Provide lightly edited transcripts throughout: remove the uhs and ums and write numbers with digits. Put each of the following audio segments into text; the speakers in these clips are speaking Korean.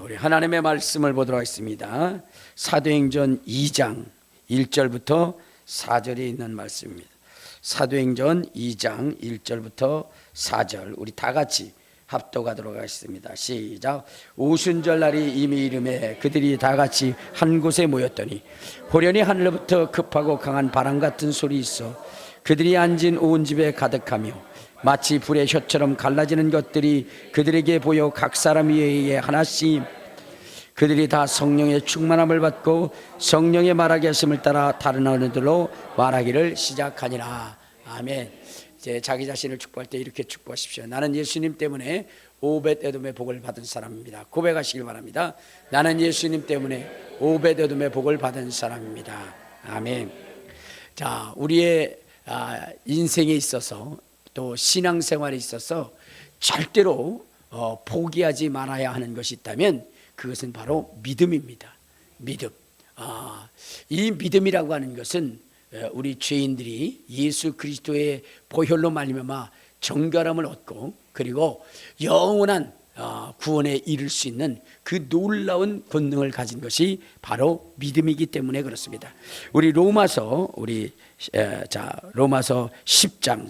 우리 하나님의 말씀을 보도록 하겠습니다. 사도행전 2장 1절부터 4절에 있는 말씀입니다. 사도행전 2장 1절부터 4절 우리 다 같이 합독하도록 하겠습니다. 시작. 오순절 날이 이미 이름에 그들이 다 같이 한 곳에 모였더니 호련히 하늘로부터 급하고 강한 바람 같은 소리 있어 그들이 앉은 온 집에 가득하며 마치 불의 혀처럼 갈라지는 것들이 그들에게 보여 각 사람 위에 하나씩 그들이 다 성령의 충만함을 받고 성령의 말하게 하심을 따라 다른 언어들로 말하기를 시작하니라. 아멘. 이제 자기 자신을 축복할 때 이렇게 축복하십시오. 나는 예수님 때문에 오벳에돔의 복을 받은 사람입니다. 고백하시길 바랍니다. 나는 예수님 때문에 오벳에돔의 복을 받은 사람입니다. 아멘. 자, 우리의 인생에 있어서 또 신앙생활에 있어서 절대로 포기하지 말아야 하는 것이 있다면 그것은 바로 믿음입니다. 믿음. 이 믿음이라고 하는 것은 우리 죄인들이 예수 그리스도의 보혈로 말미암아 정결함을 얻고 그리고 영원한 구원에 이를 수 있는 그 놀라운 권능을 가진 것이 바로 믿음이기 때문에 그렇습니다. 우리 로마서 10장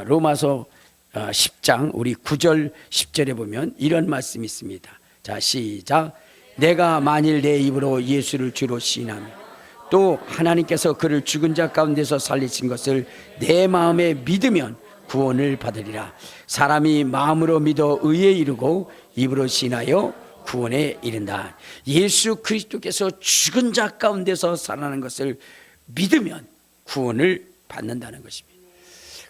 로마서 10장 우리 9절 10절에 보면 이런 말씀이 있습니다. 자, 시작. 내가 만일 내 입으로 예수를 주로 시인하며 또 하나님께서 그를 죽은 자 가운데서 살리신 것을 내 마음에 믿으면 구원을 받으리라. 사람이 마음으로 믿어 의에 이르고 입으로 시인하여 구원에 이른다. 예수 그리스도께서 죽은 자 가운데서 살아나는 것을 믿으면 구원을 받는다는 것입니다.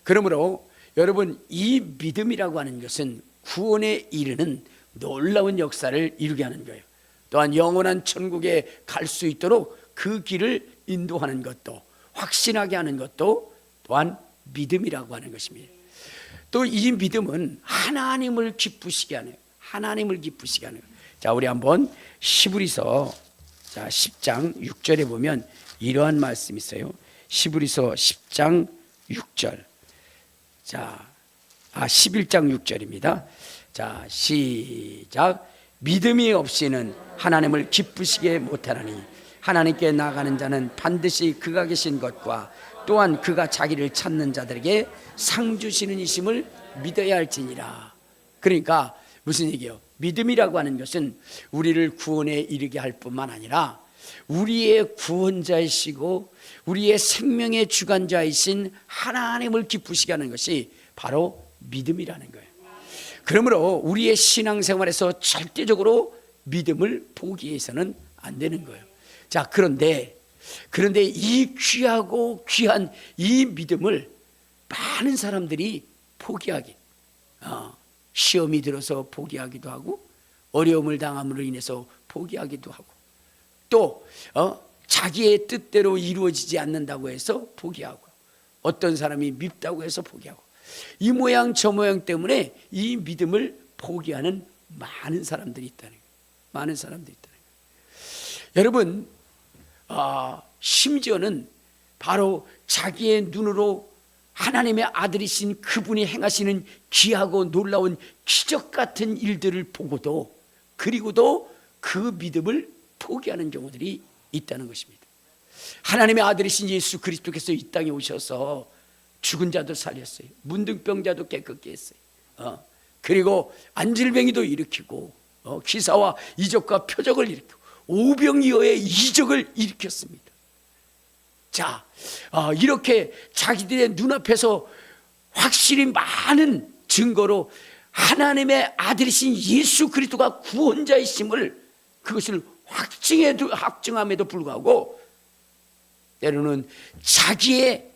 그러므로 여러분, 이 믿음이라고 하는 것은 구원에 이르는 놀라운 역사를 이루게 하는 거예요. 또한 영원한 천국에 갈 수 있도록 그 길을 인도하는 것도, 확신하게 하는 것도 또한 믿음이라고 하는 것입니다. 또 이 믿음은 하나님을 기쁘시게 하네요. 하나님을 기쁘시게 하는 거예요. 자, 우리 한번 히브리서 10장 6절에 보면 이러한 말씀이 있어요. 히브리서 10장 6절. 11장 6절입니다. 자, 시작. 믿음이 없이는 하나님을 기쁘시게 못하나니 하나님께 나아가는 자는 반드시 그가 계신 것과 또한 그가 자기를 찾는 자들에게 상 주시는 이심을 믿어야 할지니라. 그러니까 무슨 얘기예요? 믿음이라고 하는 것은 우리를 구원에 이르게 할 뿐만 아니라 우리의 구원자이시고 우리의 생명의 주관자이신 하나님을 기쁘시게 하는 것이 바로 믿음이라는 거예요. 그러므로 우리의 신앙생활에서 절대적으로 믿음을 포기해서는 안 되는 거예요. 자, 그런데 이 귀하고 귀한 이 믿음을 많은 사람들이 포기하기, 시험이 들어서 포기하기도 하고 어려움을 당함으로 인해서 포기하기도 하고 또 자기의 뜻대로 이루어지지 않는다고 해서 포기하고 어떤 사람이 밉다고 해서 포기하고 이 모양 저 모양 때문에 이 믿음을 포기하는 많은 사람들이 있다는 거예요. 많은 사람들이 있다는 거예요. 여러분, 심지어는 바로 자기의 눈으로 하나님의 아들이신 그분이 행하시는 귀하고 놀라운 기적 같은 일들을 보고도 그리고도 그 믿음을 포기하는 경우들이 있다는 것입니다. 하나님의 아들이신 예수 그리스도께서 이 땅에 오셔서 죽은 자도 살렸어요. 문둥병자도 깨끗게 했어요. 그리고 안질뱅이도 일으키고 기사와 이적과 표적을 일으키고 오병이어의 이적을 일으켰습니다. 자, 이렇게 자기들의 눈앞에서 확실히 많은 증거로 하나님의 아들이신 예수 그리스도가 구원자이심을 그것을 확증함에도 불구하고 때로는 자기의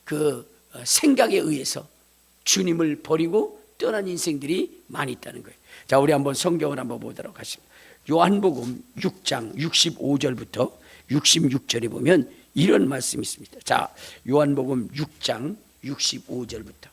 그 생각에 의해서 주님을 버리고 떠난 인생들이 많이 있다는 거예요. 자, 우리 한번 성경을 한번 보도록 하십니다. 요한복음 6장 65절부터 66절에 보면 이런 말씀이 있습니다. 자, 요한복음 6장 65절부터.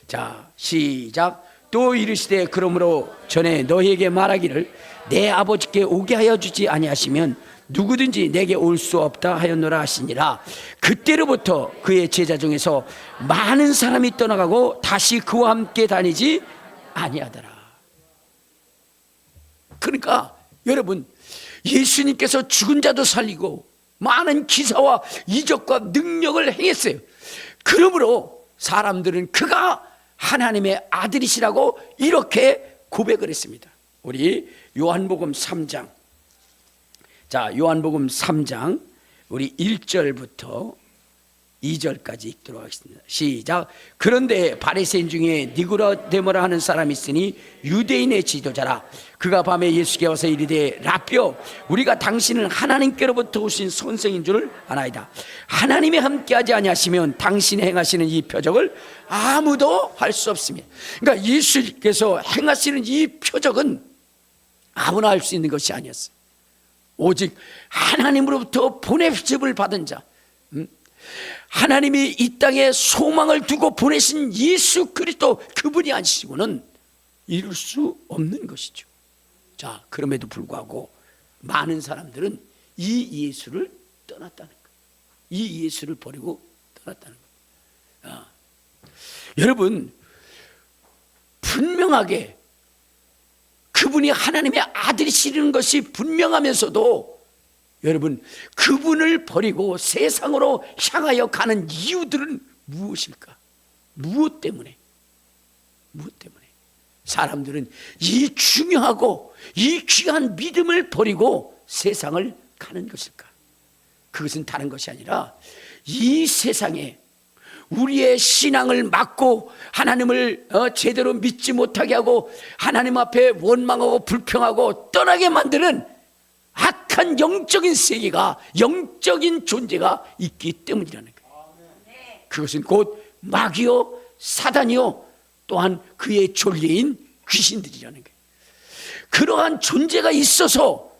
자, 시작. 또 이르시되 그러므로 전에 너희에게 말하기를 내 아버지께 오게 하여 주지 아니하시면 누구든지 내게 올 수 없다 하였노라 하시니라. 그때로부터 그의 제자 중에서 많은 사람이 떠나가고 다시 그와 함께 다니지 아니하더라. 그러니까 여러분, 예수님께서 죽은 자도 살리고 많은 기사와 이적과 능력을 행했어요. 그러므로 사람들은 그가 하나님의 아들이시라고 이렇게 고백을 했습니다. 우리 요한복음 3장, 자, 요한복음 3장 우리 1절부터 2절까지 읽도록 하겠습니다. 시작. 그런데 바리새인 중에 니고데모라 하는 사람이 있으니 유대인의 지도자라. 그가 밤에 예수께 와서 이르되 라삐여, 우리가 당신은 하나님께로부터 오신 선생인 줄 아나이다. 하나님이 함께하지 아니하시면 당신이 행하시는 이 표적을 아무도 할 수 없습니다. 그러니까 예수께서 행하시는 이 표적은 아무나 할 수 있는 것이 아니었어요. 오직 하나님으로부터 보내심을 받은 자, 하나님이 이 땅에 소망을 두고 보내신 예수 그리스도, 그분이 아니시고는 이룰 수 없는 것이죠. 자, 그럼에도 불구하고 많은 사람들은 이 예수를 떠났다는 거예요. 이 예수를 버리고 떠났다는 거예요. 여러분, 분명하게 그분이 하나님의 아들이시는 것이 분명하면서도 여러분, 그분을 버리고 세상으로 향하여 가는 이유들은 무엇일까? 무엇 때문에? 무엇 때문에? 사람들은 이 중요하고 이 귀한 믿음을 버리고 세상을 가는 것일까? 그것은 다른 것이 아니라 이 세상에 우리의 신앙을 막고 하나님을 제대로 믿지 못하게 하고 하나님 앞에 원망하고 불평하고 떠나게 만드는 악한 영적인 세계가, 영적인 존재가 있기 때문이라는 거예요. 그것은 곧 마귀요 사단이요 또한 그의 졸개인 귀신들이라는 거예요. 그러한 존재가 있어서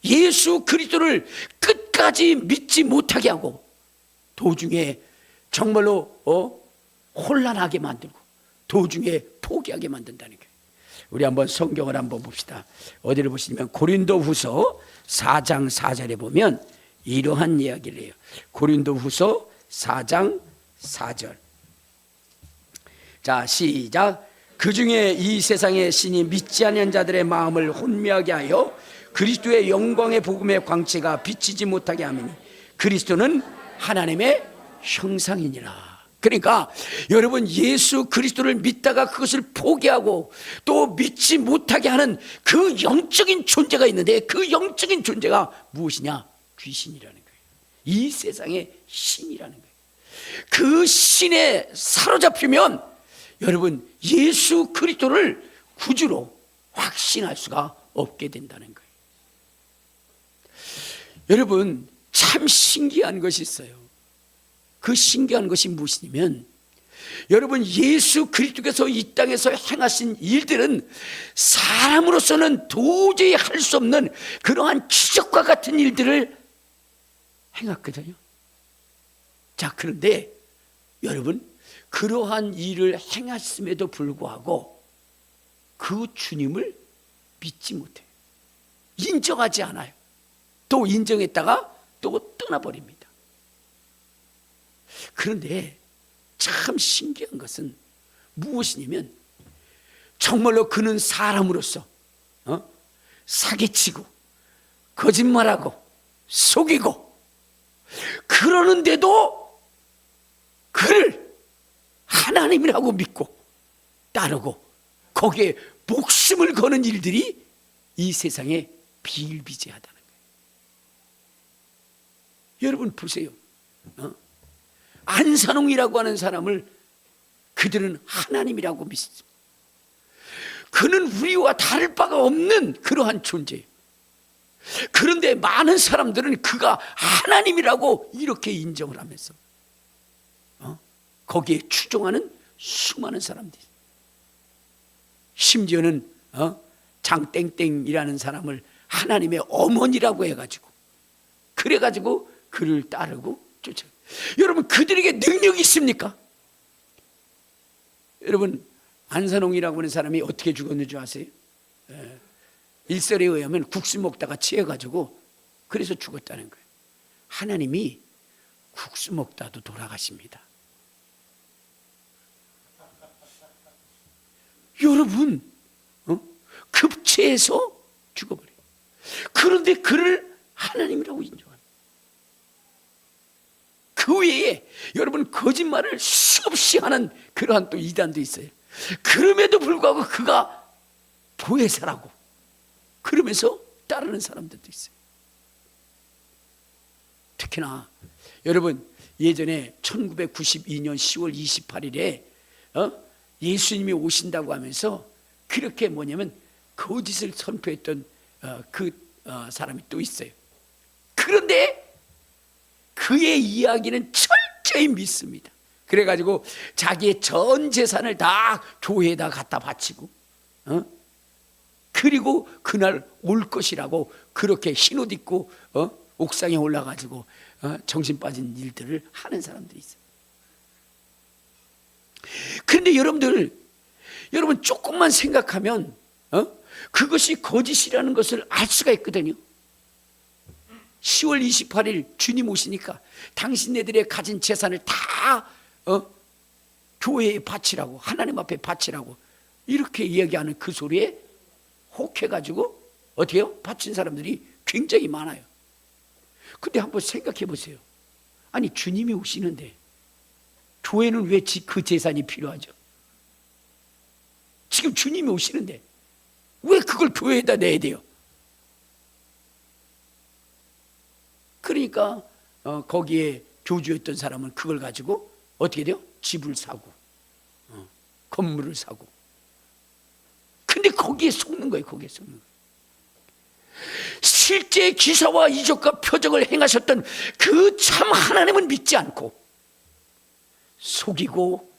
예수 그리스도를 끝까지 믿지 못하게 하고 도중에 정말로 혼란하게 만들고 도중에 포기하게 만든다는 거예요. 우리 한번 성경을 한번 봅시다. 어디를 보시면 고린도후서 4장 4절에 보면 이러한 이야기를 해요. 고린도후서 4장 4절. 자, 시작. 그중에 이 세상의 신이 믿지 아니한 자들의 마음을 혼미하게 하여 그리스도의 영광의 복음의 광채가 비치지 못하게 하미니 그리스도는 하나님의 형상이니라. 그러니까 여러분, 예수 그리스도를 믿다가 그것을 포기하고 또 믿지 못하게 하는 그 영적인 존재가 있는데 그 영적인 존재가 무엇이냐? 귀신이라는 거예요. 이 세상의 신이라는 거예요. 그 신에 사로잡히면 여러분, 예수 그리스도를 구주로 확신할 수가 없게 된다는 거예요. 여러분, 참 신기한 것이 있어요. 그 신기한 것이 무엇이냐면 여러분, 예수 그리스도께서 이 땅에서 행하신 일들은 사람으로서는 도저히 할 수 없는 그러한 기적과 같은 일들을 행했거든요. 자, 그런데 여러분, 그러한 일을 행했음에도 불구하고 그 주님을 믿지 못해요. 인정하지 않아요. 또 인정했다가 또 떠나버립니다. 그런데 참 신기한 것은 무엇이냐면 정말로 그는 사람으로서 사기치고 거짓말하고 속이고 그러는데도 그를 하나님이라고 믿고 따르고 거기에 목숨을 거는 일들이 이 세상에 비일비재하다는 거예요. 여러분 보세요. 안산홍이라고 하는 사람을 그들은 하나님이라고 믿습니다. 그는 우리와 다를 바가 없는 그러한 존재예요. 그런데 많은 사람들은 그가 하나님이라고 이렇게 인정을 하면서 거기에 추종하는 수많은 사람들이, 심지어는 장땡땡이라는 사람을 하나님의 어머니라고 해가지고 그래가지고 그를 따르고 쫓아요. 여러분, 그들에게 능력이 있습니까? 여러분, 안산홍이라고 하는 사람이 어떻게 죽었는 줄 아세요? 일설에 의하면 국수 먹다가 취해가지고 그래서 죽었다는 거예요. 하나님이 국수 먹다도 돌아가십니다. 여러분, 급체해서 그런데 그를 하나님이라고 인정합니다. 그 외에 여러분 거짓말을 수없이 하는 그러한 또 이단도 있어요. 그럼에도 불구하고 그가 보혜사라고 그러면서 따르는 사람들도 있어요. 특히나 여러분 예전에 1992년 10월 28일에 예수님이 오신다고 하면서 그렇게 뭐냐면 거짓을 선포했던 사람이 또 있어요. 그런데 그의 이야기는 철저히 믿습니다. 그래가지고 자기의 전 재산을 다 교회에다 갖다 바치고 그리고 그날 올 것이라고 그렇게 흰옷 입고 옥상에 올라가지고 정신 빠진 일들을 하는 사람들이 있어요. 그런데 여러분 조금만 생각하면 그것이 거짓이라는 것을 알 수가 있거든요. 10월 28일 주님 오시니까 당신네들의 가진 재산을 다 교회에 바치라고, 하나님 앞에 바치라고 이렇게 이야기하는 그 소리에 혹해가지고 어떻게 해요? 바친 사람들이 굉장히 많아요. 근데 한번 생각해 보세요. 아니 주님이 오시는데 교회는 왜 그 재산이 필요하죠? 지금 주님이 오시는데 왜 그걸 교회에다 내야 돼요? 그러니까 거기에 교주였던 사람은 그걸 가지고 어떻게 돼요? 집을 사고 건물을 사고. 근데 거기에 속는 거예요. 거기에 속는 거예요. 실제 기사와 이적과 표적을 행하셨던 그 참 하나님은 믿지 않고 속이고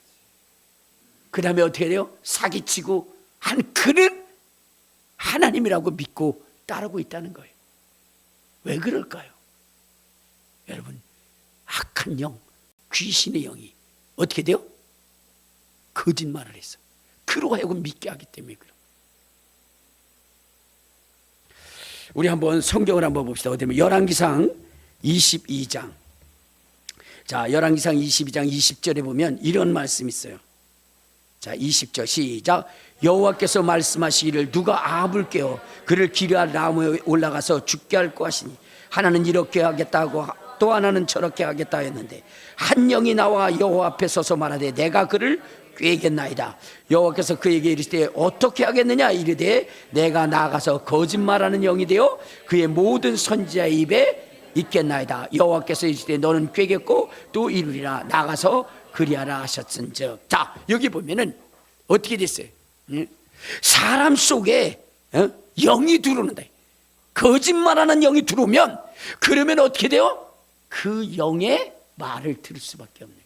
그 다음에 어떻게 돼요? 사기치고 한 그는 하나님이라고 믿고 따르고 있다는 거예요. 왜 그럴까요? 여러분 악한 영, 귀신의 영이 어떻게 돼요? 거짓말을 했어. 그로 하여금 믿게 하기 때문에 그래요. 우리 한번 성경을 한번 봅시다. 어디면 열왕기상 22장. 자, 열왕기상 22장 20절에 보면 이런 말씀이 있어요. 자, 20절 시작. 여호와께서 말씀하시기를 누가 아합을 깨워 그를 기르알 나무에 올라가서 죽게 할 것이니 하나는 이렇게 하겠다고 또 하나는 저렇게 하겠다 했는데 한 영이 나와 여호와 앞에 서서 말하되 내가 그를 꾀겠나이다. 여호와께서 그에게 이르시되 어떻게 하겠느냐 이르되 내가 나가서 거짓말하는 영이 되어 그의 모든 선지자의 입에 있겠나이다. 여호와께서 이르시되 너는 꾀겠고 또 이루리라. 나가서 그리하라 하셨은즉. 자, 여기 보면은 어떻게 됐어요? 사람 속에 영이 들어오는데 거짓말하는 영이 들어오면 그러면 어떻게 돼요? 그 영의 말을 들을 수밖에 없는 거예요.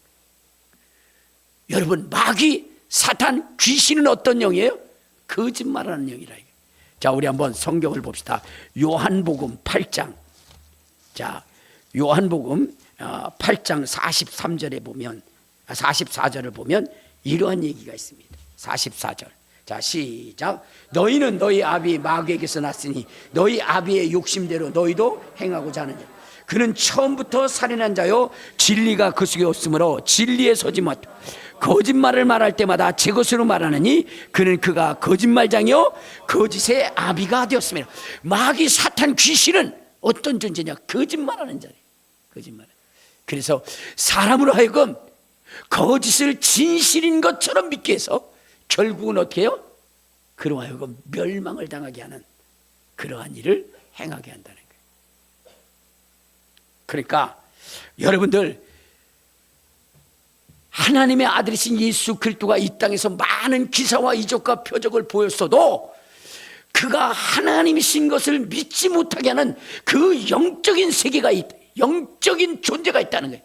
여러분 마귀, 사탄, 귀신은 어떤 영이에요? 거짓말하는 영이라. 자, 우리 한번 성경을 봅시다. 요한복음 8장. 자, 요한복음 8장 43절에 보면 44절을 보면 이러한 얘기가 있습니다. 44절. 자, 시작. 너희는 너희 아비 마귀에게서 났으니 너희 아비의 욕심대로 너희도 행하고자 하느냐. 그는 처음부터 살인한 자요 진리가 그 속에 없으므로 진리에 서지 못. 거짓말을 말할 때마다 제 것으로 말하느니 그는 그가 거짓말장이요 거짓의 아비가 되었습니다. 마귀, 사탄, 귀신은 어떤 존재냐? 거짓말하는 자예요. 거짓말. 그래서 사람으로 하여금 거짓을 진실인 것처럼 믿게 해서 결국은 어떻게 해요? 그로 하여금 멸망을 당하게 하는 그러한 일을 행하게 한다는 거예요. 그러니까 여러분들 하나님의 아들이신 예수 그리스도가 이 땅에서 많은 기사와 이적과 표적을 보였어도 그가 하나님이신 것을 믿지 못하게 하는 그 영적인 세계가 있다. 영적인 존재가 있다는 거예요.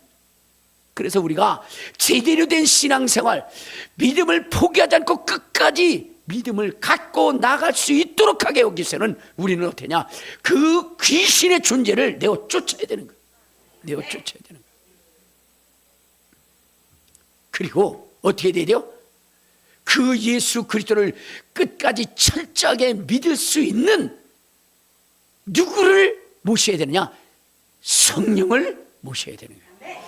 그래서 우리가 제대로 된 신앙생활, 믿음을 포기하지 않고 끝까지 믿음을 갖고 나갈 수 있도록 하게 하기 위해서는 우리는 어떠냐? 그 귀신의 존재를 내어 쫓아야 되는 거예요. 내어 쫓아야 되는 거예요. 그리고 어떻게 돼야 돼요? 그 예수 그리스도를 끝까지 철저하게 믿을 수 있는 누구를 모셔야 되느냐? 성령을 모셔야 되는 거예요.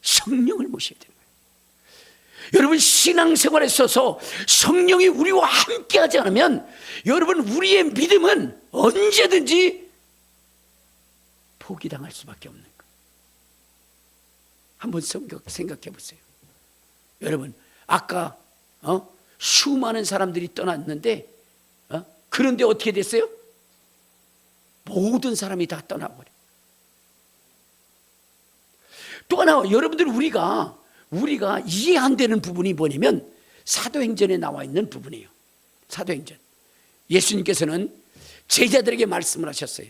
성령을 모셔야 되는 거예요. 여러분 신앙생활에 있어서 성령이 우리와 함께하지 않으면 여러분 우리의 믿음은 언제든지 포기당할 수밖에 없는 거예요. 한번 생각해 보세요. 여러분 아까 수많은 사람들이 떠났는데 그런데 어떻게 됐어요? 모든 사람이 다 떠나버려. 또 하나 여러분들 우리가 이해 안 되는 부분이 뭐냐면 사도행전에 나와 있는 부분이에요. 사도행전. 예수님께서는 제자들에게 말씀을 하셨어요.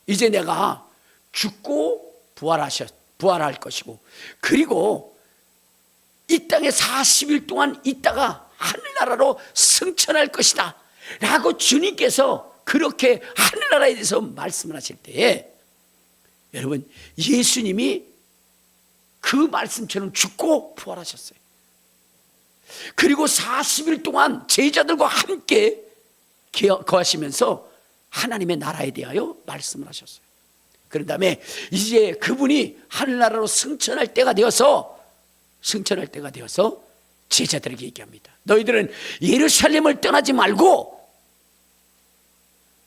이제 내가 죽고 부활할 것이고 그리고 이 땅에 40일 동안 있다가 하늘나라로 승천할 것이다 라고 주님께서 그렇게 하늘나라에 대해서 말씀을 하실 때에 여러분 예수님이 그 말씀처럼 죽고 부활하셨어요. 그리고 40일 동안 제자들과 함께 거하시면서 하나님의 나라에 대하여 말씀을 하셨어요. 그런 다음에 이제 그분이 하늘나라로 승천할 때가 되어서 제자들에게 얘기합니다. 너희들은 예루살렘을 떠나지 말고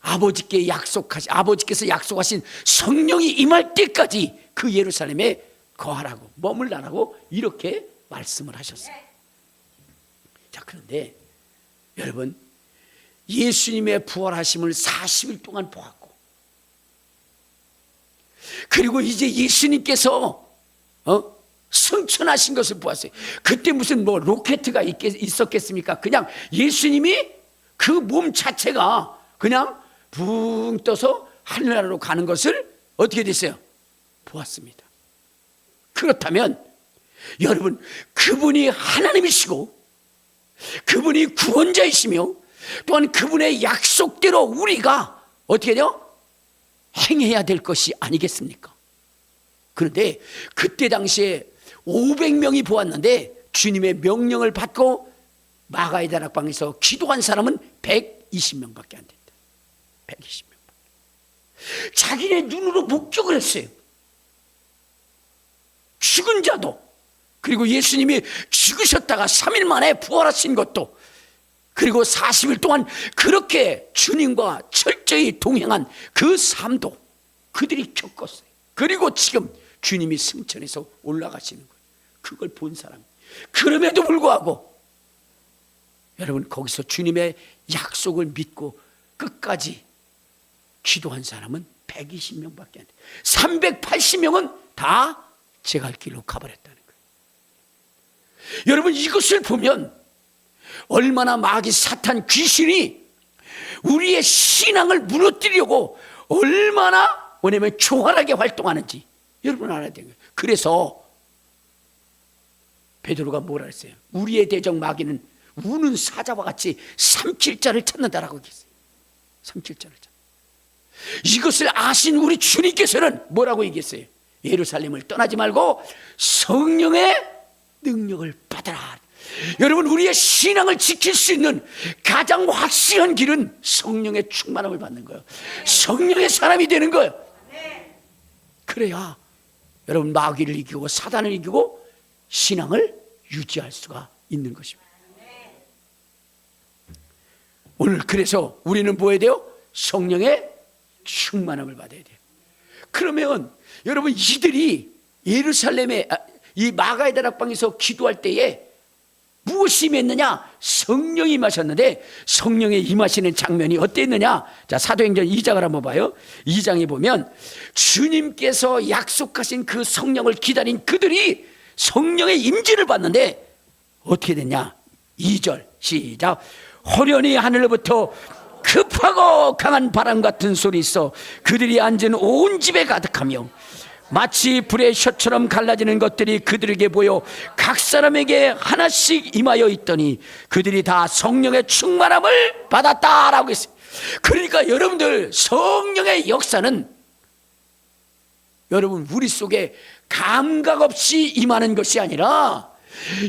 아버지께서 약속하신 성령이 임할 때까지 그 예루살렘에 거하라고 머물라라고 이렇게 말씀을 하셨어요. 자, 그런데 여러분 예수님의 부활하심을 40일 동안 보았고 그리고 이제 예수님께서 승천하신 것을 보았어요. 그때 무슨 로켓가 있었겠습니까? 그냥 예수님이 그 몸 자체가 그냥 붕 떠서 하늘나라로 가는 것을 어떻게 됐어요? 보았습니다. 그렇다면 여러분 그분이 하나님이시고 그분이 구원자이시며 또한 그분의 약속대로 우리가 어떻게 돼요? 행해야 될 것이 아니겠습니까? 그런데 그때 당시에 500명이 보았는데 주님의 명령을 받고 마가의 다락방에서 기도한 사람은 120명밖에 안 됐다. 120명. 자기네 눈으로 목격을 했어요. 죽은 자도, 그리고 예수님이 죽으셨다가 3일 만에 부활하신 것도, 그리고 40일 동안 그렇게 주님과 철저히 동행한 그 삶도 그들이 겪었어요. 그리고 지금 주님이 승천해서 올라가시는 거예요. 그걸 본 사람. 그럼에도 불구하고 여러분 거기서 주님의 약속을 믿고 끝까지 기도한 사람은 120명밖에 안 돼요. 380명은 다 제갈 길로 가버렸다는 거예요. 여러분 이것을 보면 얼마나 마귀 사탄 귀신이 우리의 신앙을 무너뜨리려고 얼마나 뭐냐면 교활하게 활동하는지 여러분 알아야 되는 거예요. 그래서 베드로가 뭐라 했어요? 우리의 대적 마귀는 우는 사자와 같이 삼킬 자를 찾는다라고 얘기했어요. 삼킬 자를 찾는다. 이것을 아신 우리 주님께서는 뭐라고 얘기했어요? 예루살렘을 떠나지 말고 성령의 능력을 받아라. 여러분 우리의 신앙을 지킬 수 있는 가장 확실한 길은 성령의 충만함을 받는 거예요. 성령의 사람이 되는 거예요. 그래야 여러분 마귀를 이기고 사단을 이기고 신앙을 유지할 수가 있는 것입니다. 오늘 그래서 우리는 뭐 해야 돼요? 성령의 충만함을 받아야 돼요. 그러면 여러분 이들이 예루살렘에 이 마가의 다락방에서 기도할 때에 무엇이 임했느냐? 성령이 임하셨는데 성령이 임하시는 장면이 어땠느냐? 자, 사도행전 2장을 한번 봐요. 2장에 보면 주님께서 약속하신 그 성령을 기다린 그들이 성령의 임재를 받는데 어떻게 됐냐? 2절 시작. 호련히 하늘로부터 급하고 강한 바람 같은 소리 있어 그들이 앉은 온 집에 가득하며 마치 불의 셔처럼 갈라지는 것들이 그들에게 보여 각 사람에게 하나씩 임하여 있더니 그들이 다 성령의 충만함을 받았다라고 했어요. 그러니까 여러분들 성령의 역사는 여러분 우리 속에 감각 없이 임하는 것이 아니라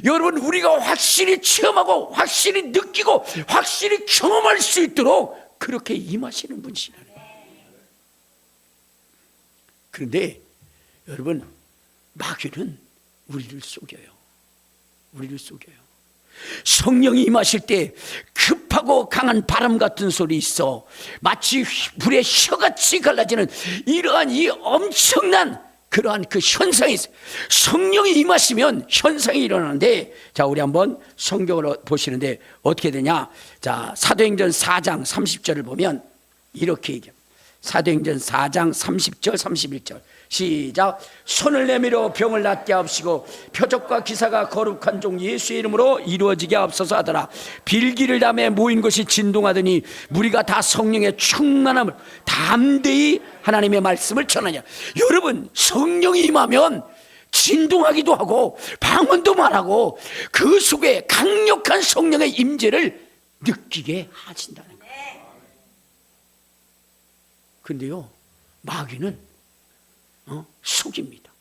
여러분 우리가 확실히 체험하고 확실히 느끼고 확실히 경험할 수 있도록 그렇게 임하시는 분이시라는 거예요. 그런데 여러분 마귀는 우리를 속여요. 우리를 속여요. 성령이 임하실 때 급하고 강한 바람 같은 소리 있어 마치 불의 혀같이 갈라지는 이러한 이 엄청난 그러한 그 현상이 있어요. 성령이 임하시면 현상이 일어나는데, 자 우리 한번 성경을 보시는데 어떻게 되냐. 자 사도행전 4장 30절을 보면 이렇게 얘기합니다. 사도행전 4장 30절 31절 시작. 손을 내밀어 병을 낫게 하옵시고 표적과 기사가 거룩한 종 예수의 이름으로 이루어지게 하옵소서 하더라. 빌기를 담에 모인 것이 진동하더니 무리가 다 성령의 충만함을 담대히 하나님의 말씀을 전하냐. 여러분, 성령이 임하면 진동하기도 하고 방언도 말하고 그 속에 강력한 성령의 임재를 느끼게 하신다는 거예요. 근데요, 마귀는 속입니다.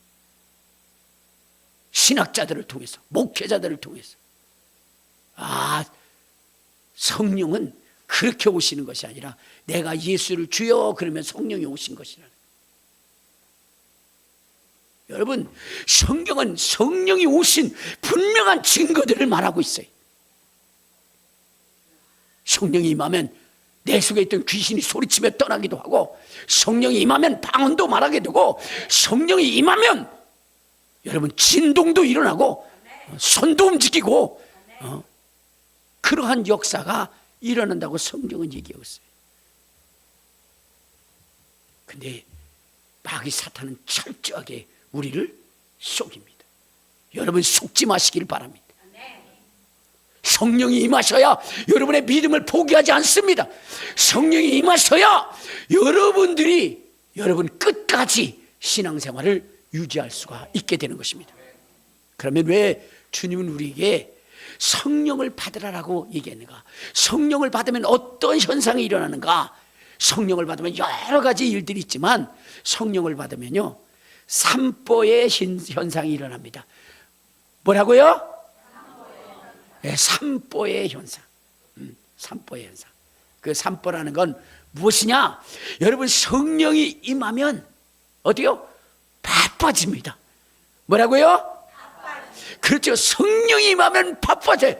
신학자들을 통해서, 목회자들을 통해서. 성령은 그렇게 오시는 것이 아니라 내가 예수를 주여 그러면 성령이 오신 것이라는. 여러분, 성경은 성령이 오신 분명한 증거들을 말하고 있어요. 성령이 임하면 내 속에 있던 귀신이 소리치며 떠나기도 하고, 성령이 임하면 방언도 말하게 되고, 성령이 임하면 여러분 진동도 일어나고 손도 움직이고 그러한 역사가 일어난다고 성경은 얘기하고 있어요. 근데 마귀 사탄은 철저하게 우리를 속입니다. 여러분 속지 마시길 바랍니다. 성령이 임하셔야 여러분의 믿음을 포기하지 않습니다. 성령이 임하셔야 여러분들이 여러분 끝까지 신앙생활을 유지할 수가 있게 되는 것입니다. 그러면 왜 주님은 우리에게 성령을 받으라라고 얘기했는가? 성령을 받으면 어떤 현상이 일어나는가? 성령을 받으면 여러 가지 일들이 있지만 성령을 받으면요, 삼보의 현상이 일어납니다. 뭐라고요? 네, 삼보의 현상. 삼보의 현상. 그 삼보라는 건 무엇이냐? 여러분, 성령이 임하면 어때요? 바빠집니다. 뭐라고요? 그렇죠. 성령이 임하면 바빠져요.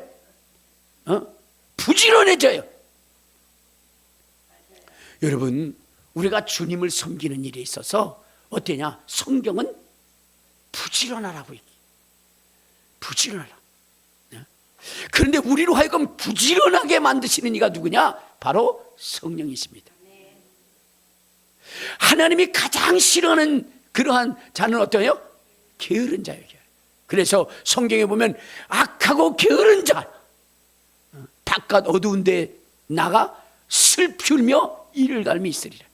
부지런해져요. 여러분, 우리가 주님을 섬기는 일에 있어서 어때냐? 성경은 부지런하라고 얘기해요. 부지런하라. 그런데 우리로 하여금 부지런하게 만드시는 이가 누구냐? 바로 성령이십니다. 하나님이 가장 싫어하는 그러한 자는 어떠해요? 게으른 자예요. 그래서 성경에 보면 악하고 게으른 자, 바깥 어두운 데 나가 슬프며 이를 갈미 있으리라.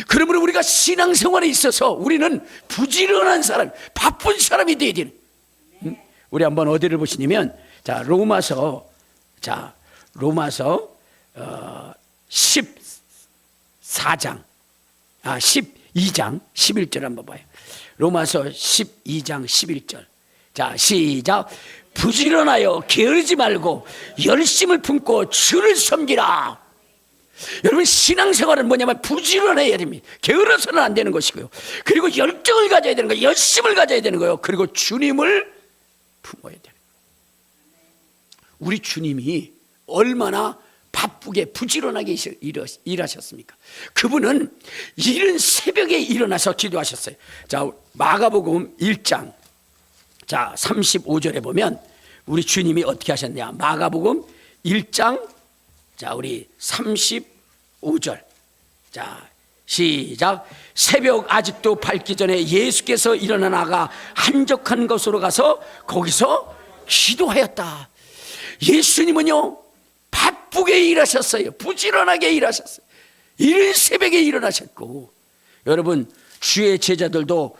그러므로 우리가 신앙생활에 있어서 우리는 부지런한 사람, 바쁜 사람이 되어야 되는. 우리 한번 어디를 보시냐면, 자 로마서 12장 11절 한번 봐요. 로마서 12장 11절. 자 시작. 부지런하여 게으르지 말고 열심을 품고 주를 섬기라. 여러분, 신앙생활은 뭐냐면 부지런해야 됩니다. 게으러서는 안 되는 것이고요. 그리고 열정을 가져야 되는 거예요. 열심을 가져야 되는 거예요. 그리고 주님을 품어야 되는 거예요. 우리 주님이 얼마나 바쁘게 부지런하게 일하셨습니까? 그분은 이른 새벽에 일어나서 기도하셨어요. 자 마가복음 1장 자 35절에 보면 우리 주님이 어떻게 하셨냐. 마가복음 1장 자 우리 35절 자 시작. 새벽 아직도 밝기 전에 예수께서 일어나 나가 한적한 곳으로 가서 거기서 기도하였다. 예수님은요 바쁘게 일하셨어요. 부지런하게 일하셨어요. 이른 새벽에 일어나셨고, 여러분 주의 제자들도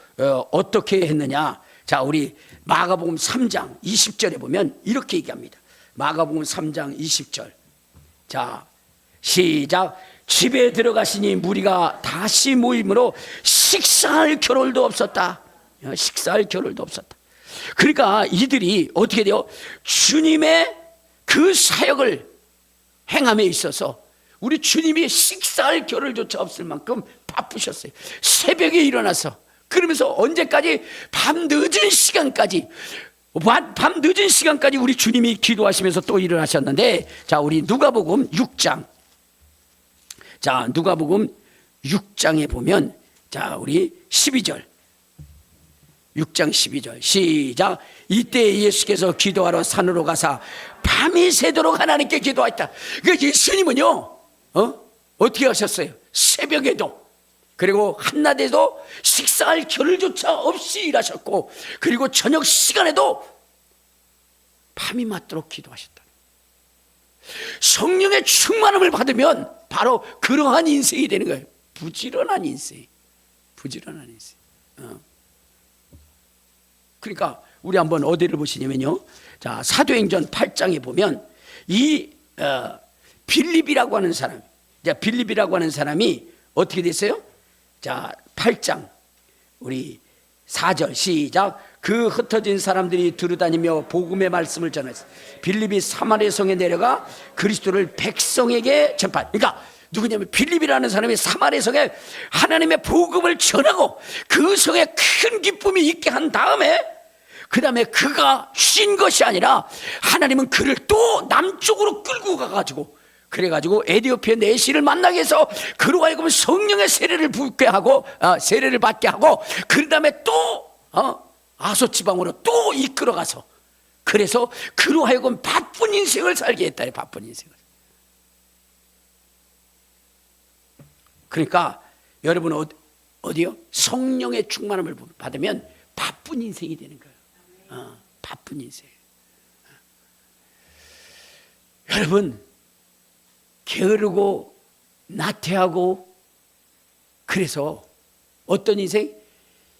어떻게 했느냐. 자 우리 마가복음 3장 20절에 보면 이렇게 얘기합니다. 마가복음 3장 20절 자 시작. 집에 들어가시니 무리가 다시 모임으로 식사할 겨를도 없었다. 식사할 겨를도 없었다. 그러니까 이들이 어떻게 돼요? 주님의 그 사역을 행함에 있어서 우리 주님이 식사할 겨를조차 없을 만큼 바쁘셨어요. 새벽에 일어나서 그러면서 언제까지? 밤 늦은 시간까지 밤 늦은 시간까지 우리 주님이 기도하시면서 또 일을 하셨는데, 자, 우리 누가복음 6장. 자, 누가복음 6장에 보면, 자, 우리 12절. 6장 12절 시작. 이때 예수께서 기도하러 산으로 가사 밤이 새도록 하나님께 기도했다. 그러니까 예수님은요, 어떻게 하셨어요? 새벽에도, 그리고 한낮에도 식사할 겨를조차 없이 일하셨고, 그리고 저녁 시간에도 밤이 맞도록 기도하셨다. 성령의 충만함을 받으면 바로 그러한 인생이 되는 거예요. 부지런한 인생. 부지런한 인생. 그러니까 우리 한번 어디를 보시냐면요, 자, 사도행전 8장에 보면 이 빌립이라고 하는 사람, 자, 빌립이라고 하는 사람이 어떻게 됐어요? 자, 8장 우리 4절 시작. 그 흩어진 사람들이 두루다니며 복음의 말씀을 전했어요. 빌립이 사마리아 성에 내려가 그리스도를 백성에게 전파. 그러니까 누구냐면 빌립이라는 사람이 사마리아 성에 하나님의 복음을 전하고 그 성에 큰 기쁨이 있게 한 다음에, 그 다음에 그가 쉰 것이 아니라 하나님은 그를 또 남쪽으로 끌고 가가지고, 그래가지고 에디오피아 내시를 만나게 해서 그로 하여금 성령의 세례를 받게 하고, 그 다음에 또 아소 지방으로 또 이끌어가서, 그래서 그로 하여금 바쁜 인생을 살게 했다. 바쁜 인생을. 그러니까 여러분 어디요? 성령의 충만함을 받으면 바쁜 인생이 되는 거예요. 바쁜 인생. 여러분, 게으르고 나태하고, 그래서 어떤 인생?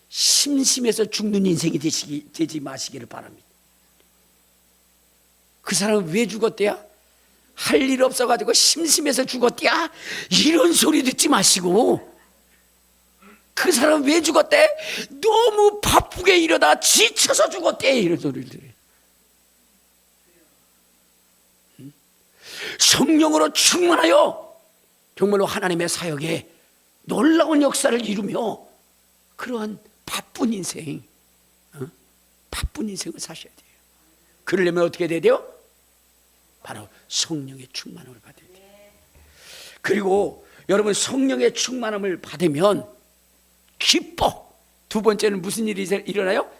심심해서 죽는 인생이 되지 마시기를 바랍니다. 그 사람은 왜 죽었대야? 할 일 없어가지고 심심해서 죽었대야? 이런 소리 듣지 마시고, 그 사람은 왜 죽었대? 너무 바쁘게 일하다 지쳐서 죽었대. 이런 소리를 들어요. 성령으로 충만하여 정말로 하나님의 사역에 놀라운 역사를 이루며 그러한 바쁜 인생, 바쁜 인생을 사셔야 돼요. 그러려면 어떻게 돼야 돼요? 바로 성령의 충만함을 받아야 돼요. 그리고 여러분, 성령의 충만함을 받으면 기뻐. 두 번째는 무슨 일이 일어나요?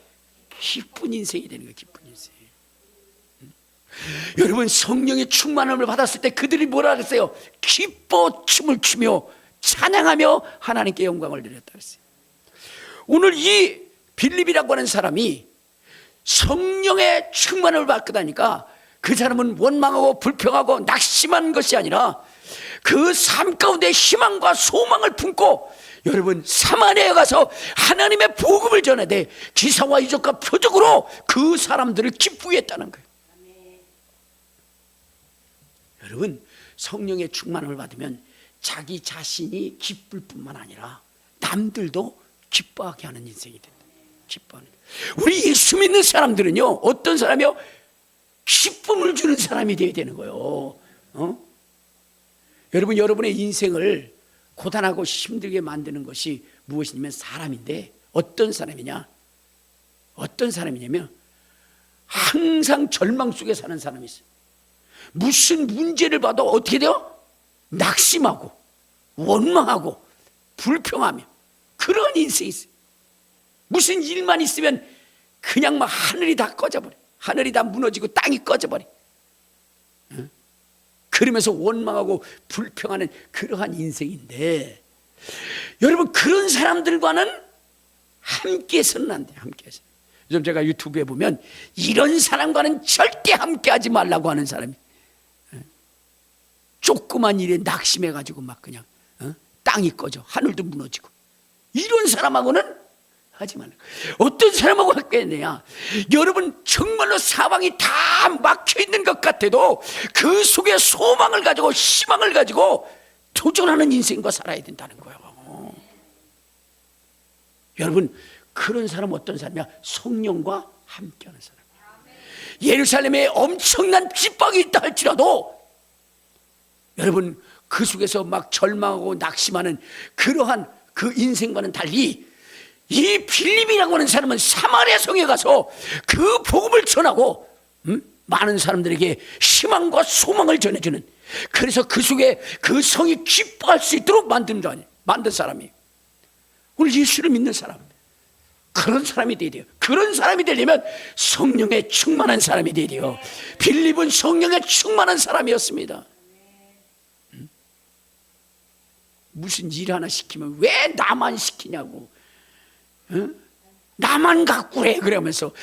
기쁜 인생이 되는 거예요. 기쁜 인생. 여러분, 성령의 충만함을 받았을 때 그들이 뭐라 그랬어요? 기뻐 춤을 추며 찬양하며 하나님께 영광을 드렸다 그랬어요. 오늘 이 빌립이라고 하는 사람이 성령의 충만함을 받고 다니까 그 사람은 원망하고 불평하고 낙심한 것이 아니라 그 삶 가운데 희망과 소망을 품고, 여러분, 사마리아에 가서 하나님의 복음을 전해야 돼. 기사와 이적과 표적으로 그 사람들을 기쁘게 했다는 거예요. 여러분, 성령의 충만함을 받으면 자기 자신이 기쁠 뿐만 아니라 남들도 기뻐하게 하는 인생이 된다. 기뻐하는. 우리 예수 믿는 사람들은요, 어떤 사람이요? 기쁨을 주는 사람이 되어야 되는 거예요. 여러분, 여러분의 인생을 고단하고 힘들게 만드는 것이 무엇이냐면 사람인데, 어떤 사람이냐? 어떤 사람이냐면 항상 절망 속에 사는 사람이 있어요. 무슨 문제를 봐도 어떻게 돼요? 낙심하고 원망하고 불평하며 그런 인생이 있어요. 무슨 일만 있으면 그냥 막 하늘이 다 꺼져버려. 하늘이 다 무너지고 땅이 꺼져버려. 그러면서 원망하고 불평하는 그러한 인생인데, 여러분, 그런 사람들과는 함께해서는 안 돼요. 함께해서. 요즘 제가 유튜브에 보면 이런 사람과는 절대 함께하지 말라고 하는 사람이, 조그만 일에 낙심해가지고 막 그냥 땅이 꺼져, 하늘도 무너지고, 이런 사람하고는 하지 말라. 어떤 사람하고 함께했느냐? 여러분, 정말로 사방이 다 막혀있는 것 같아도 그 속에 소망을 가지고 희망을 가지고 도전하는 인생과 살아야 된다는 거예요. 여러분, 그런 사람 어떤 사람이야? 성령과 함께하는 사람. 예루살렘에 엄청난 핍박이 있다 할지라도 여러분, 그 속에서 막 절망하고 낙심하는 그러한 그 인생과는 달리 이 빌립이라고 하는 사람은 사마리아 성에 가서 그 복음을 전하고 많은 사람들에게 희망과 소망을 전해주는, 그래서 그 속에 그 성이 기뻐할 수 있도록 만든 사람이 오늘 예수를 믿는 사람, 그런 사람이 되어야 돼요. 그런 사람이 되려면 성령에 충만한 사람이 되어야 돼요. 빌립은 성령에 충만한 사람이었습니다. 무슨 일 하나 시키면 왜 나만 시키냐고, 나만 갖고 해 그러면서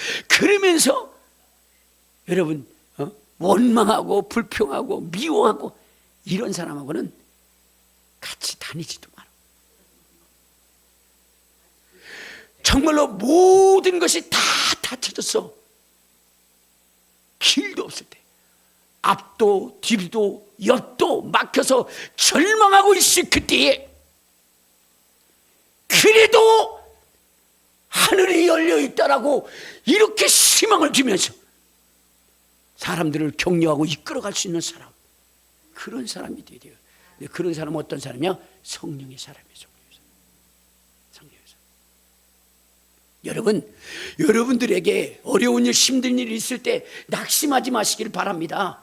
여러분 원망하고 불평하고 미워하고 이런 사람하고는 같이 다니지도 마라. 정말로 모든 것이 다 닫혀졌어. 길도 없을 때, 앞도 뒤도 옆도 막혀서 절망하고 있을 그때에, 그래도 하늘이 열려 있다라고 이렇게 희망을 주면서 사람들을 격려하고 이끌어갈 수 있는 사람, 그런 사람이 돼야 돼요. 근데 그런 사람은 어떤 사람이야? 성령의 사람이죠. 성령의 사람. 여러분들에게 어려운 일, 힘든 일이 있을 때 낙심하지 마시길 바랍니다.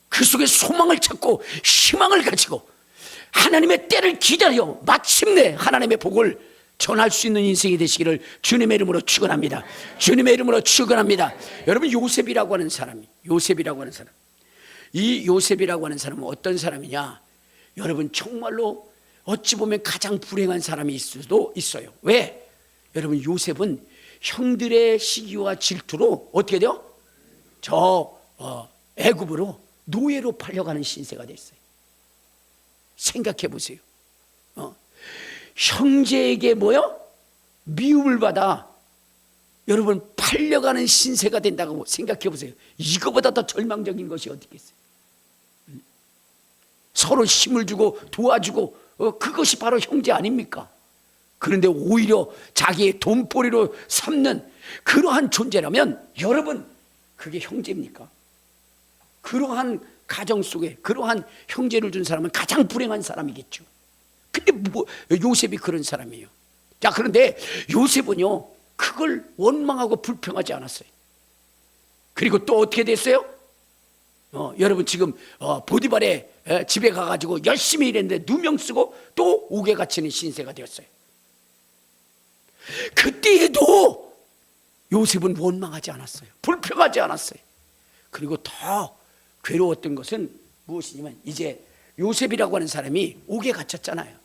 그 속에 소망을 찾고 희망을 가지고 하나님의 때를 기다려 마침내 하나님의 복을 전할 수 있는 인생이 되시기를 주님의 이름으로 축원합니다. 주님의 이름으로 축원합니다. 여러분, 요셉이라고 하는 사람, 이 요셉이라고 하는 사람은 어떤 사람이냐? 여러분, 정말로 어찌 보면 가장 불행한 사람이 있을 수도 있어요. 왜? 여러분, 요셉은 형들의 시기와 질투로 어떻게 돼요? 애굽으로 노예로 팔려가는 신세가 됐어요. 생각해 보세요. 형제에게 미움을 받아 여러분 팔려가는 신세가 된다고 생각해 보세요. 이거보다 더 절망적인 것이 어디 있겠어요? 서로 힘을 주고 도와주고 그것이 바로 형제 아닙니까? 그런데 오히려 자기의 돈벌이로 삼는 그러한 존재라면 여러분, 그게 형제입니까? 그러한 가정 속에 그러한 형제를 준 사람은 가장 불행한 사람이겠죠. 근데 요셉이 그런 사람이에요. 자, 그런데 요셉은요, 그걸 원망하고 불평하지 않았어요. 그리고 또 어떻게 됐어요? 여러분, 지금 보디발의 집에 가가지고 열심히 일했는데 누명 쓰고 또 옥에 갇히는 신세가 되었어요. 그때에도 요셉은 원망하지 않았어요. 불평하지 않았어요. 그리고 더 괴로웠던 것은 무엇이냐면, 이제 요셉이라고 하는 사람이 옥에 갇혔잖아요.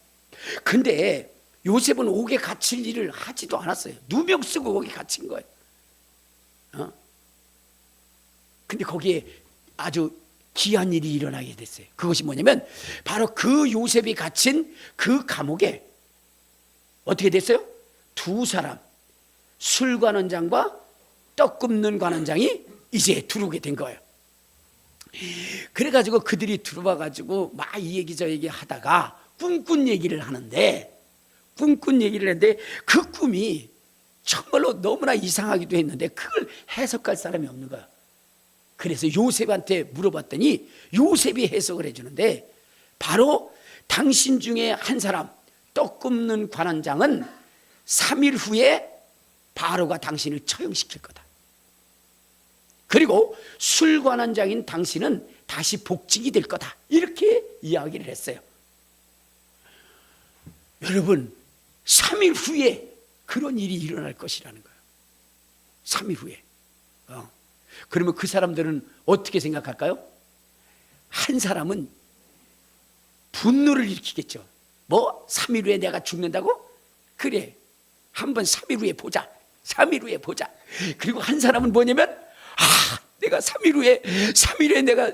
근데 요셉은 옥에 갇힐 일을 하지도 않았어요. 누명 쓰고 옥에 갇힌 거예요. 근데 거기에 아주 기이한 일이 일어나게 됐어요. 그것이 뭐냐면, 바로 그 요셉이 갇힌 그 감옥에 어떻게 됐어요? 두 사람, 술 관원장과 떡 굽는 관원장이 이제 들어오게 된 거예요. 그래가지고 그들이 들어와가지고 막 이 얘기 저 얘기 하다가 꿈꾼 얘기를 했는데 그 꿈이 정말로 너무나 이상하기도 했는데 그걸 해석할 사람이 없는 거야. 그래서 요셉한테 물어봤더니 요셉이 해석을 해주는데, 바로 당신 중에 한 사람, 떡 굽는 관원장은 3일 후에 바로가 당신을 처형시킬 거다. 그리고 술 관원장인 당신은 다시 복직이 될 거다. 이렇게 이야기를 했어요. 여러분, 3일 후에 그런 일이 일어날 것이라는 거예요. 3일 후에. 그러면 그 사람들은 어떻게 생각할까요? 한 사람은 분노를 일으키겠죠. 3일 후에 내가 죽는다고? 그래, 한번 3일 후에 보자. 3일 후에 보자. 그리고 한 사람은 뭐냐면, 내가 3일 후에 내가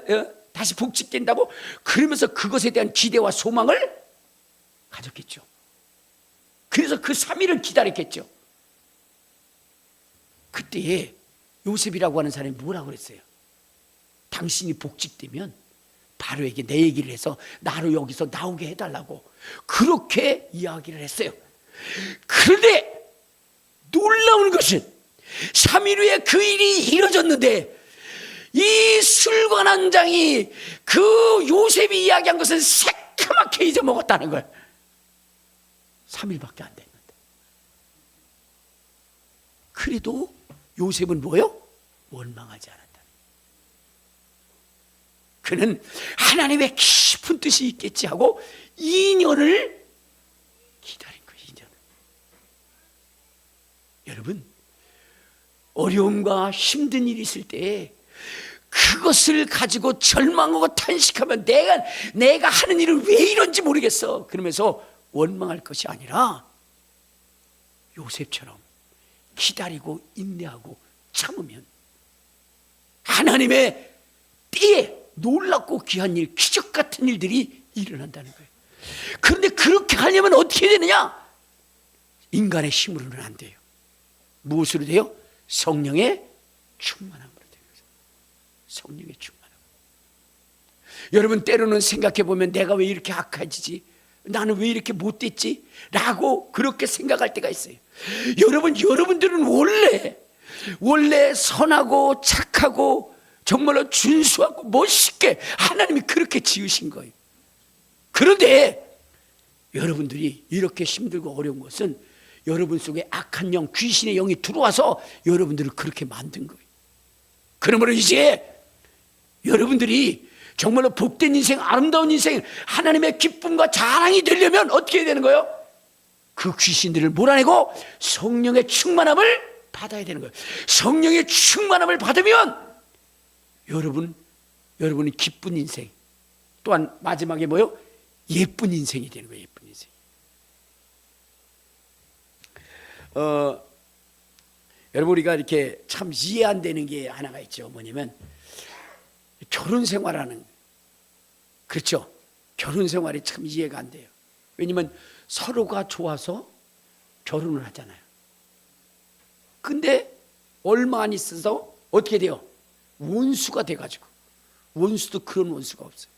다시 복직된다고? 그러면서 그것에 대한 기대와 소망을 가졌겠죠. 그래서 그 3일을 기다렸겠죠. 그때에 요셉이라고 하는 사람이 뭐라고 그랬어요? 당신이 복직되면 바로에게 내 얘기를 해서 나로 여기서 나오게 해달라고 그렇게 이야기를 했어요. 그런데 놀라운 것은 3일 후에 그 일이 이루어졌는데, 이 술관원장이 그 요셉이 이야기한 것은 새까맣게 잊어먹었다는 거예요. 3일밖에 안 됐는데. 그래도 요셉은 뭐요? 원망하지 않았다. 그는 하나님의 깊은 뜻이 있겠지 하고 2년을 기다린 거예요. 2년을. 여러분, 어려움과 힘든 일이 있을 때 그것을 가지고 절망하고 탄식하면 내가 하는 일을 왜 이런지 모르겠어 그러면서 원망할 것이 아니라 요셉처럼 기다리고 인내하고 참으면 하나님의 때에 놀랍고 귀한 일, 기적 같은 일들이 일어난다는 거예요. 그런데 그렇게 하려면 어떻게 되느냐? 인간의 힘으로는 안 돼요. 무엇으로 돼요? 성령의 충만함으로 돼요. 성령의 충만함. 여러분, 때로는 생각해 보면 내가 왜 이렇게 악해지지? 나는 왜 이렇게 못됐지? 라고 그렇게 생각할 때가 있어요. 여러분들은 원래 선하고 착하고 정말로 준수하고 멋있게 하나님이 그렇게 지으신 거예요. 그런데 여러분들이 이렇게 힘들고 어려운 것은 여러분 속에 악한 영, 귀신의 영이 들어와서 여러분들을 그렇게 만든 거예요. 그러므로 이제 여러분들이 정말로 복된 인생, 아름다운 인생, 하나님의 기쁨과 자랑이 되려면 어떻게 해야 되는 거예요? 그 귀신들을 몰아내고 성령의 충만함을 받아야 되는 거예요. 성령의 충만함을 받으면 여러분이 기쁜 인생, 또한 마지막에 뭐요? 예쁜 인생이 되는 거예요. 예쁜 인생. 여러분, 우리가 이렇게 참 이해 안 되는 게 하나가 있죠. 뭐냐면 결혼 생활하는, 그렇죠? 결혼 생활이 참 이해가 안 돼요. 왜냐면 서로가 좋아서 결혼을 하잖아요. 근데 얼마 안 있어서 어떻게 돼요? 원수가 돼가지고, 원수도 그런 원수가 없어요.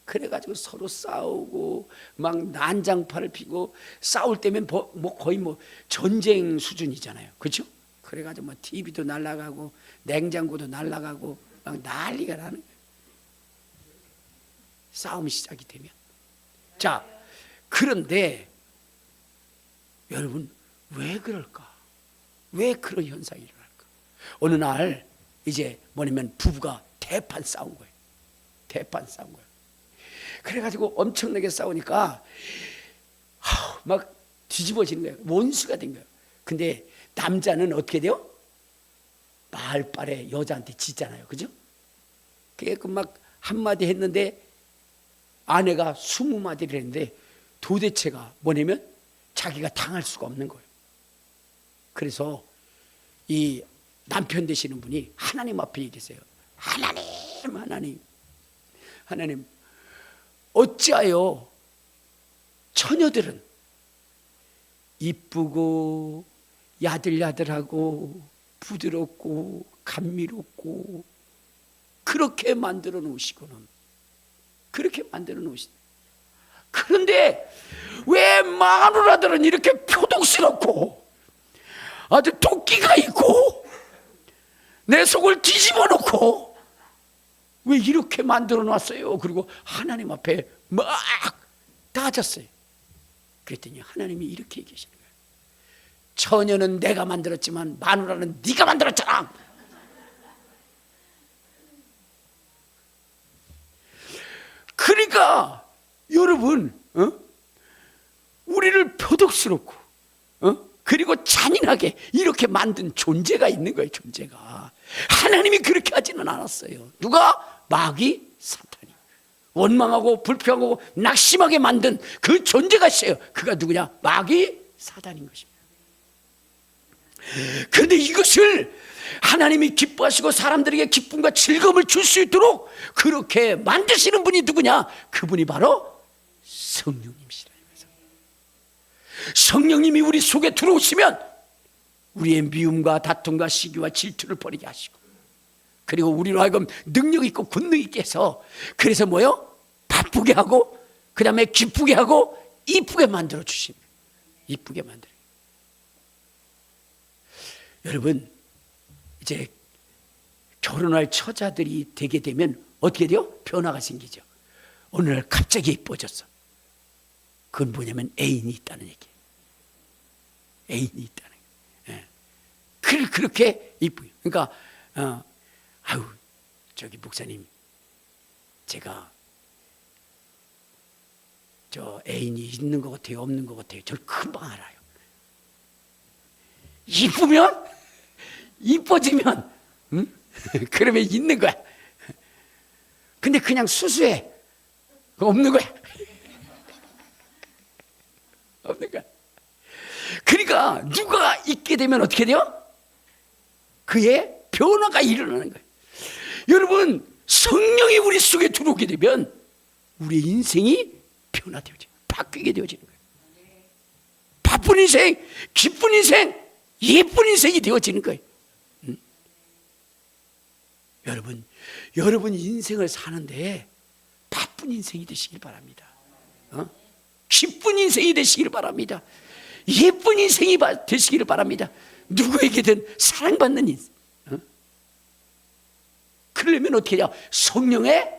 그래가지고 서로 싸우고 막 난장판을 피고, 싸울 때면 거의 전쟁 수준이잖아요. 그렇죠? 그래가지고 TV도 날아가고 냉장고도 날아가고 막 난리가 나는 거예요. 싸움이 시작이 되면. 자, 그런데 여러분, 왜 그럴까? 왜 그런 현상이 일어날까? 어느 날 이제 뭐냐면 부부가 대판 싸운 거예요. 대판 싸운 거예요. 그래가지고 엄청나게 싸우니까 막 뒤집어지는 거예요. 원수가 된 거예요. 근데 남자는 어떻게 돼요? 말빨에 여자한테 지잖아요. 그죠? 그래서 막 한마디 했는데 아내가 20마디를 했는데 도대체가 뭐냐면 자기가 당할 수가 없는 거예요. 그래서 이 남편 되시는 분이 하나님 앞에 얘기했어요. 하나님, 어찌하여 처녀들은 이쁘고 야들야들하고 부드럽고 감미롭고 그렇게 만들어 놓으시고는, 그렇게 만들어 놓으신, 그런데 왜 마누라들은 이렇게 표독스럽고 아주 도끼가 있고 내 속을 뒤집어 놓고 왜 이렇게 만들어 놨어요? 그리고 하나님 앞에 막 따졌어요. 그랬더니 하나님이 이렇게 얘기하시는 거예요. 처녀는 내가 만들었지만 마누라는 네가 만들었잖아. 그러니까 여러분, 우리를 표독스럽고 그리고 잔인하게 이렇게 만든 존재가 있는 거예요. 존재가. 하나님이 그렇게 하지는 않았어요. 누가? 마귀, 사탄이. 원망하고 불평하고 낙심하게 만든 그 존재가 있어요. 그가 누구냐? 마귀, 사탄인 것입니다. 그런데 이것을 하나님이 기뻐하시고 사람들에게 기쁨과 즐거움을 줄 수 있도록 그렇게 만드시는 분이 누구냐? 그분이 바로 성령님이시라. 성령님이 우리 속에 들어오시면 우리의 미움과 다툼과 시기와 질투를 버리게 하시고, 그리고 우리로 하여금 능력 있고 권능 있게 해서, 그래서 뭐요? 바쁘게 하고 그 다음에 기쁘게 하고 이쁘게 만들어 주십니다. 이쁘게 만들어요. 여러분, 이제 결혼할 처자들이 되게 되면 어떻게 돼요? 변화가 생기죠. 어느 날 갑자기 이뻐졌어. 그건 뭐냐면 애인이 있다는 얘기예요. 애인이 있다는 거예요. 그렇게 이쁘요. 그러니까 아유 저기 목사님, 제가 저 애인이 있는 것 같아요, 없는 것 같아요? 저를 금방 알아요. 이쁘면, 이뻐지면, 응? 그러면 있는 거야. 근데 그냥 수수해, 없는 거야. 없는 거야. 그러니까 누가 있게 되면 어떻게 돼요? 그의 변화가 일어나는 거예요. 여러분, 성령이 우리 속에 들어오게 되면 우리의 인생이 변화되어져요. 바뀌게 되어지는 거예요. 바쁜 인생, 기쁜 인생, 예쁜 인생이 되어지는 거예요. 여러분 인생을 사는데 바쁜 인생이 되시길 바랍니다. 기쁜 인생이 되시길 바랍니다. 예쁜 인생이 되시기를 바랍니다. 누구에게든 사랑받는 인생. 그러려면 어떻게 해야? 성령의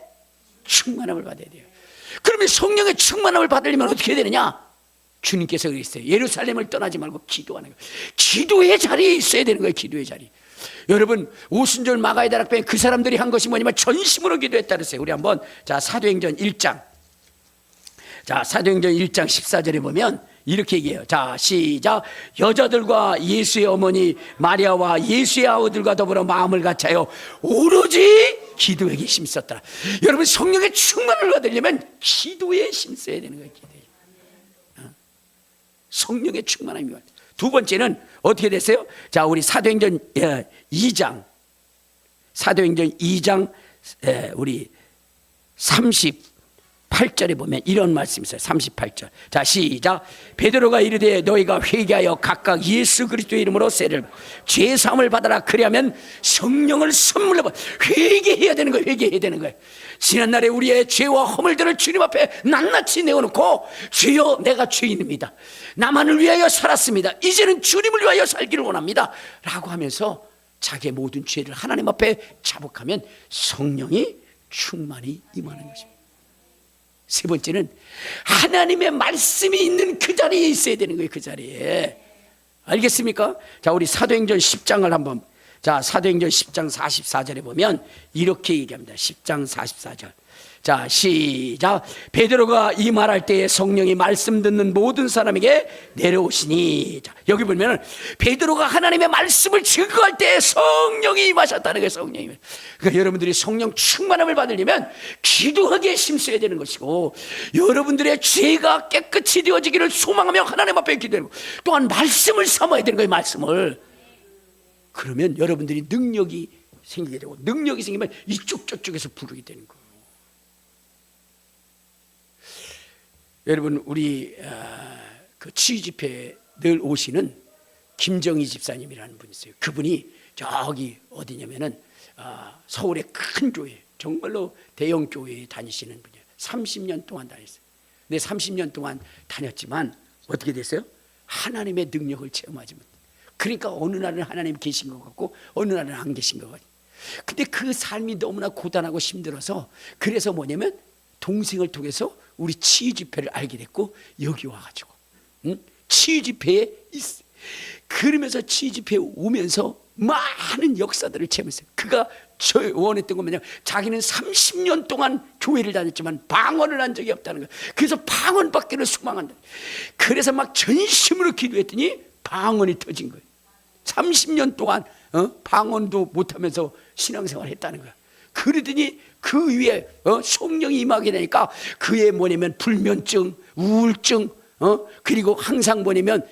충만함을 받아야 돼요. 그러면 성령의 충만함을 받으려면 어떻게 해야 되느냐? 주님께서 그랬어요. 예루살렘을 떠나지 말고 기도하는 거예요. 기도의 자리에 있어야 되는 거예요. 기도의 자리. 여러분, 오순절 마가의 다락방에 그 사람들이 한 것이 뭐냐면 전심으로 기도했다 그랬어요. 우리 한번 사도행전 1장. 사도행전 1장 14절에 보면 이렇게 얘기해요. 자, 시작. 여자들과 예수의 어머니 마리아와 예수의 아우들과 더불어 마음을 같이하여 오로지 기도에 힘썼더라. 여러분, 성령의 충만을 받으려면 기도에 힘써야 되는 거예요. 기도에. 성령의 충만함이 받아요. 두 번째는 어떻게 됐어요? 자, 우리 사도행전 2장 우리 38절에 보면 이런 말씀이 있어요. 38절. 자, 시작. 베드로가 이르되 너희가 회개하여 각각 예수 그리스도의 이름으로 세례를 죄 사함을 받아라. 그리하면 성령을 선물로 받아. 회개해야 되는 거예요. 회개해야 되는 거예요. 지난날에 우리의 죄와 허물들을 주님 앞에 낱낱이 내어놓고 주여, 내가 죄인입니다. 나만을 위하여 살았습니다. 이제는 주님을 위하여 살기를 원합니다. 라고 하면서 자기의 모든 죄를 하나님 앞에 자복하면 성령이 충만히 임하는 것입니다. 세 번째는 하나님의 말씀이 있는 그 자리에 있어야 되는 거예요. 그 자리에. 알겠습니까? 자, 우리 사도행전 10장을 한번, 사도행전 10장 44절에 보면 이렇게 얘기합니다. 10장 44절. 자, 시작. 베드로가 이 말할 때에 성령이 말씀 듣는 모든 사람에게 내려오시니. 자, 여기 보면 베드로가 하나님의 말씀을 증거할 때에 성령이 임하셨다는 거예요. 성령이. 그러니까 여러분들이 성령 충만함을 받으려면 기도하기에 힘써야 되는 것이고, 여러분들의 죄가 깨끗이 되어지기를 소망하며 하나님 앞에 기도하고, 또한 말씀을 삼아야 되는 거예요. 말씀을. 그러면 여러분들이 능력이 생기게 되고, 능력이 생기면 이쪽 저쪽에서 부르게 되는 거예요. 여러분, 우리 그 치유 집회에 늘 오시는 김정희 집사님이라는 분이 있어요. 그분이 저기 어디냐면은 서울의 큰 교회, 정말로 대형 교회에 다니시는 분이에요. 30년 동안 다녔어요. 근데 30년 동안 다녔지만 어떻게 됐어요? 하나님의 능력을 체험하지 못해요. 그러니까 어느 날은 하나님 계신 것 같고 어느 날은 안 계신 것 같아요. 근데 그 삶이 너무나 고단하고 힘들어서, 그래서 뭐냐면 동생을 통해서 우리 치유 집회를 알게 됐고, 여기 와가지고 치유 집회에 있어요. 그러면서 치유 집회에 오면서 많은 역사들을 체험했어요. 그가 저 원했던 건 뭐냐, 자기는 30년 동안 교회를 다녔지만 방언을 한 적이 없다는 거예요. 그래서 방언 받기를 소망한다. 그래서 막 전심으로 기도했더니 방언이 터진 거예요. 30년 동안 방언도 못하면서 신앙생활 했다는 거예요. 그러더니 그 위에 성령이 임하게 되니까 그의 뭐냐면 불면증, 우울증, 그리고 항상 뭐냐면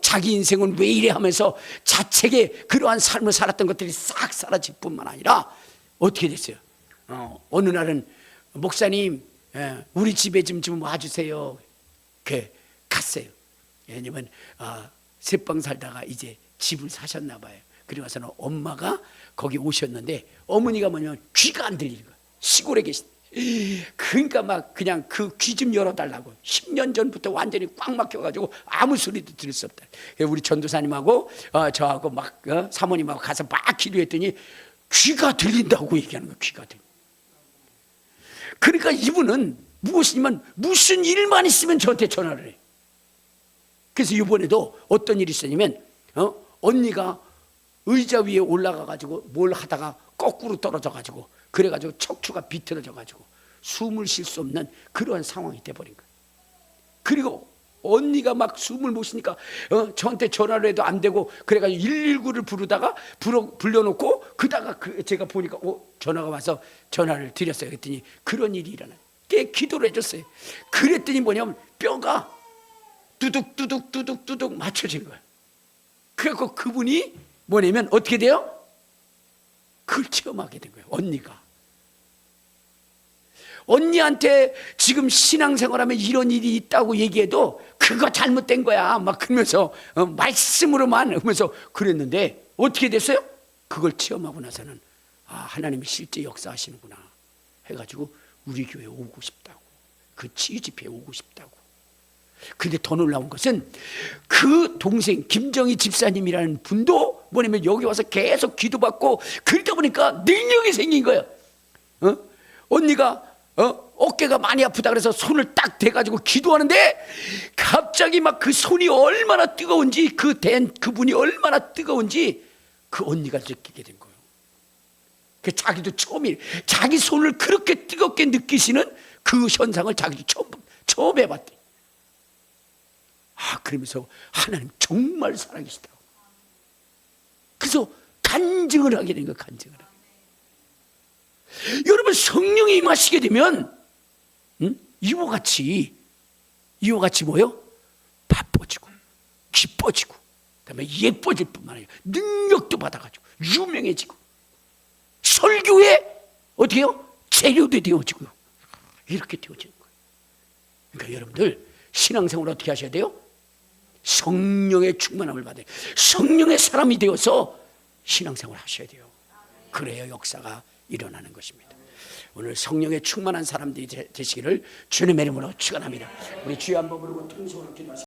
자기 인생은 왜 이래 하면서 자책의 그러한 삶을 살았던 것들이 싹 사라질 뿐만 아니라 어떻게 됐어요? 어느 날은 목사님, 우리 집에 좀 와주세요. 그 갔어요. 왜냐면 새빵 살다가 이제 집을 사셨나 봐요. 그리고 와서는 엄마가 거기 오셨는데 어머니가 뭐냐면 귀가 안 들리는 거예요. 시골에 계신. 그러니까 막 그냥 그 귀 좀 열어달라고 10년 전부터 완전히 꽉 막혀가지고 아무 소리도 들을 수 없다. 우리 전도사님하고 저하고 막 사모님하고 가서 막 기도했더니 귀가 들린다고 얘기하는 거예요. 귀가 들린다. 그러니까 이분은 무엇이냐면 무슨 일만 있으면 저한테 전화를 해요. 그래서 이번에도 어떤 일이 있었냐면 언니가 의자 위에 올라가 가지고 뭘 하다가 거꾸로 떨어져 가지고 그래 가지고 척추가 비틀어져 가지고 숨을 쉴 수 없는 그러한 상황이 돼 버린 거예요. 그리고 언니가 막 숨을 못 쉬니까 저한테 전화를 해도 안 되고 그래가지고 119를 부르다가 불러놓고 그다가 제가 보니까 전화가 와서 전화를 드렸어요. 그랬더니 그런 일이 일어나요. 깨 기도를 해줬어요. 그랬더니 뭐냐면 뼈가 뚜둑 맞춰진 거예요. 그래서 그분이 뭐냐면 어떻게 돼요? 그걸 체험하게 된 거예요. 언니한테 지금 신앙생활하면 이런 일이 있다고 얘기해도 그거 잘못된 거야 막 그러면서 말씀으로만 하면서 그랬는데 어떻게 됐어요? 그걸 체험하고 나서는 하나님이 실제 역사하시는구나 해가지고 우리 교회 오고 싶다고, 그 치유 집회에 오고 싶다고. 근데 더 놀라운 것은 그 동생 김정희 집사님이라는 분도 뭐냐면 여기 와서 계속 기도받고 그러다 보니까 능력이 생긴 거예요. 언니가 어깨가 많이 아프다 그래서 손을 딱 대가지고 기도하는데 갑자기 막 그 손이 얼마나 뜨거운지 그분이 얼마나 뜨거운지 그 언니가 느끼게 된 거예요. 그 자기도 자기 손을 그렇게 뜨겁게 느끼시는 그 현상을 자기도 처음 해봤대. 그러면서 하나님 정말 살아계시다고. 그래서 간증을 하게 된 거예요. 간증을. 여러분 성령이 임하시게 되면 이와 같이 뭐요? 바빠지고 기뻐지고 그다음에 예뻐질 뿐만 아니라 능력도 받아가지고 유명해지고 설교에 어떻게 해요? 재료도 되어지고요. 이렇게 되어지는 거예요. 그러니까 여러분들 신앙생활 어떻게 하셔야 돼요? 성령의 충만함을 받아요. 성령의 사람이 되어서 신앙생활 하셔야 돼요. 그래야 역사가 일어나는 것입니다. 오늘 성령의 충만한 사람들이 되시기를 주님의 이름으로 축원합니다. 우리 주여 한번 부르고 통성으로 기도하시겠습니다.